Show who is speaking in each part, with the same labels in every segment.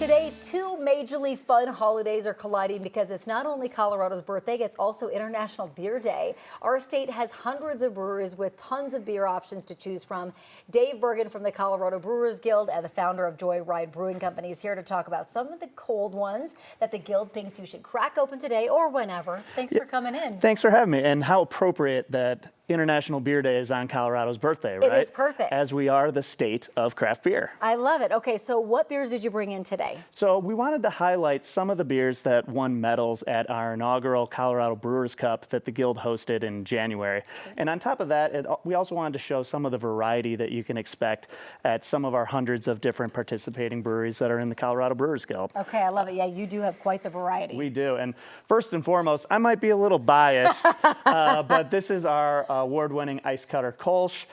Speaker 1: Today, two majorly fun holidays are colliding because it's not only Colorado's birthday, it's also International Beer Day. Our state has hundreds of breweries with tons of beer options to choose from. Dave Bergen from the Colorado Brewers Guild and the founder of Joyride Brewing Company is here to talk about some of the cold ones that the Guild thinks you should crack open today or whenever. Thanks for coming in.
Speaker 2: Thanks for having me. And how appropriate that International Beer Day is on Colorado's birthday, right?
Speaker 1: It is perfect.
Speaker 2: As we are the state of craft beer.
Speaker 1: I love it. Okay, so what beers did you bring in today?
Speaker 2: So we wanted to highlight some of the beers that won medals at our inaugural Colorado Brewers Cup that the Guild hosted in January. And on top of that, we also wanted to show some of the variety that you can expect at some of our hundreds of different participating breweries that are in the Colorado Brewers Guild.
Speaker 1: Okay, I love it. Yeah, you do have quite the variety.
Speaker 2: We do. And first and foremost, I might be a little biased, but this is our award-winning Ice Cutter Kolsch.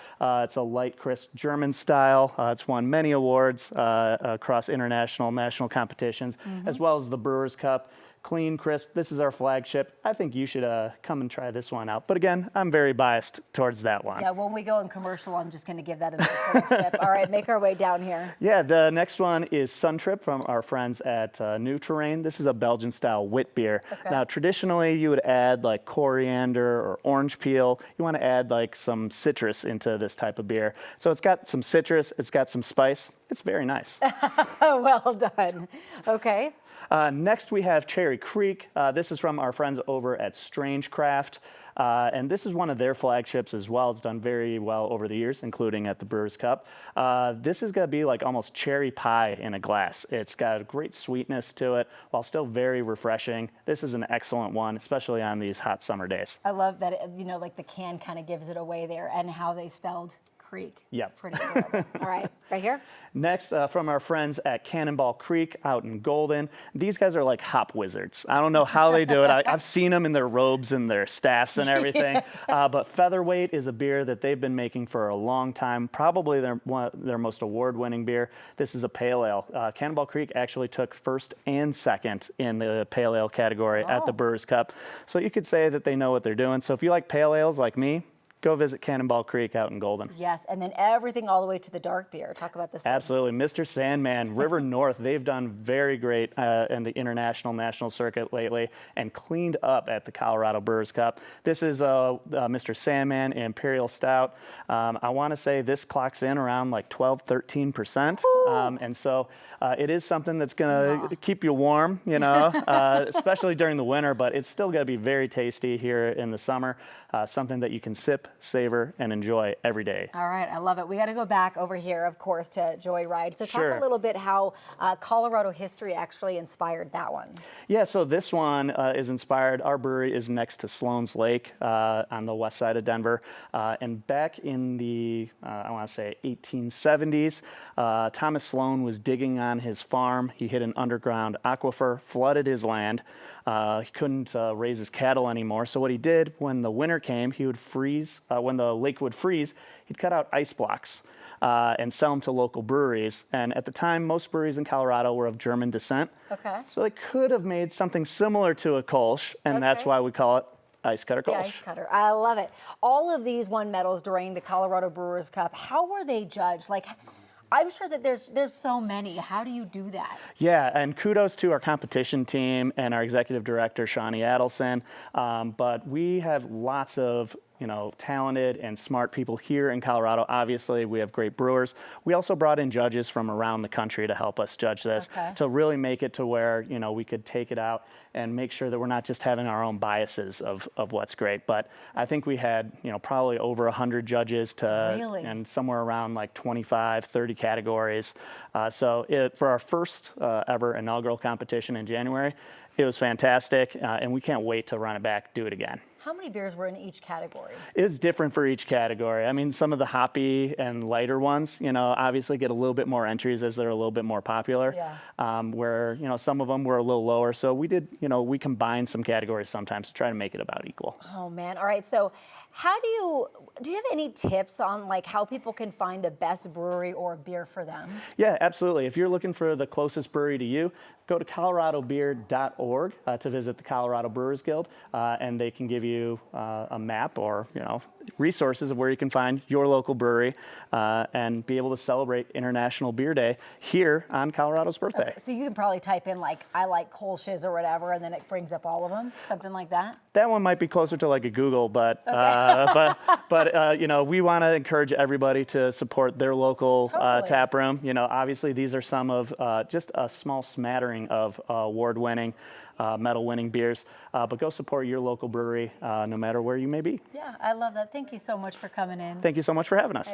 Speaker 2: It's a light, crisp German style. It's won many awards across international, national competitions, as well as the Brewers Cup. Clean, crisp. This is our flagship. I think you should come and try this one out. But again, I'm very biased towards that one.
Speaker 1: Yeah, when we go in commercial, I'm just going to give that a nice little sip. All right, make our way down here.
Speaker 2: Yeah, the next one is Sun Trip from our friends at New Terrain. This is a Belgian-style wit beer. Okay. Now, traditionally, you would add like coriander or orange peel. You want to add like some citrus into this type of beer. So it's got some citrus, it's got some spice. It's very nice.
Speaker 1: Well done. Okay.
Speaker 2: Next, we have Cherry Creek. This is from our friends over at Strange Craft. And this is one of their flagships as well. It's done very well over the years, including at the Brewers Cup. This is going to be like almost cherry pie in a glass. It's got a great sweetness to it while still very refreshing. This is an excellent one, especially on these hot summer days.
Speaker 1: I love that, like the can kind of gives it away there and how they spelled Creek.
Speaker 2: Yep.
Speaker 1: Pretty cool. All right, right here.
Speaker 2: Next, from our friends at Cannonball Creek out in Golden. These guys are like hop wizards. I don't know how they do it. I've seen them in their robes and their staffs and everything. Yeah. But Featherweight is a beer that they've been making for a long time, probably their most award-winning beer. This is a pale ale. Cannonball Creek actually took first and second in the pale ale category at the Brewers Cup. So you could say that they know what they're doing. So if you like pale ales like me, go visit Cannonball Creek out in Golden.
Speaker 1: Yes, and then everything all the way to the dark beer. Talk about this one.
Speaker 2: Absolutely. Mr. Sandman, River North, they've done very great in the international, national circuit lately and cleaned up at the Colorado Brewers Cup. This is Mr. Sandman Imperial Stout. I want to say this clocks in around like 12, 13%. And so it is something that's going to keep you warm, especially during the winter, but it's still going to be very tasty here in the summer. Something that you can sip, savor, and enjoy every day.
Speaker 1: All right, I love it. We got to go back over here, of course, to Joyride. So talk a little bit how Colorado history actually inspired that one.
Speaker 2: Yeah, so this one is inspired. Our brewery is next to Sloan's Lake on the west side of Denver. And back in the, I want to say, 1870s, Thomas Sloan was digging on his farm. He hit an underground aquifer, flooded his land. He couldn't raise his cattle anymore. So what he did when the winter came, he would freeze. When the lake would freeze, he'd cut out ice blocks and sell them to local breweries. And at the time, most breweries in Colorado were of German descent. Okay. So they could have made something similar to a Kolsch, and that's why we call it Ice Cutter Kolsch.
Speaker 1: The Ice Cutter. I love it. All of these won medals during the Colorado Brewers Cup. How were they judged? Like, I'm sure that there's so many. How do you do that?
Speaker 2: Yeah, and kudos to our competition team and our executive director, Shawnee Adelson. But we have lots of talented and smart people here in Colorado. Obviously, we have great brewers. We also brought in judges from around the country to help us judge this, to really make it to where, we could take it out and make sure that we're not just having our own biases of what's great. But I think we had, probably over 100 judges and somewhere around like 25, 30 categories. So for our first ever inaugural competition in January, it was fantastic, and we can't wait to run it back, do it again.
Speaker 1: How many beers were in each category?
Speaker 2: It's different for each category. I mean, some of the hoppy and lighter ones, obviously get a little bit more entries as they're a little bit more popular. Yeah. Where, some of them were a little lower. So we did, we combined some categories sometimes to try to make it about equal.
Speaker 1: Oh, man. All right. So how do you have any tips on like how people can find the best brewery or beer for them?
Speaker 2: Yeah, absolutely. If you're looking for the closest brewery to you, go to coloradobeer.org to visit the Colorado Brewers Guild, and they can give you a map or, resources of where you can find your local brewery and be able to celebrate International Beer Day here on Colorado's birthday.
Speaker 1: So you can probably type in like, I like Kolsch's or whatever, and then it brings up all of them, something like that?
Speaker 2: That one might be closer to like a Google, but you know, we want to encourage everybody to support their local tap room. You know, obviously these are some of just a small smattering of award-winning, medal-winning beers, but go support your local brewery no matter where you may be.
Speaker 1: Yeah, I love that. Thank you so much for coming in.
Speaker 2: Thank you so much for having us.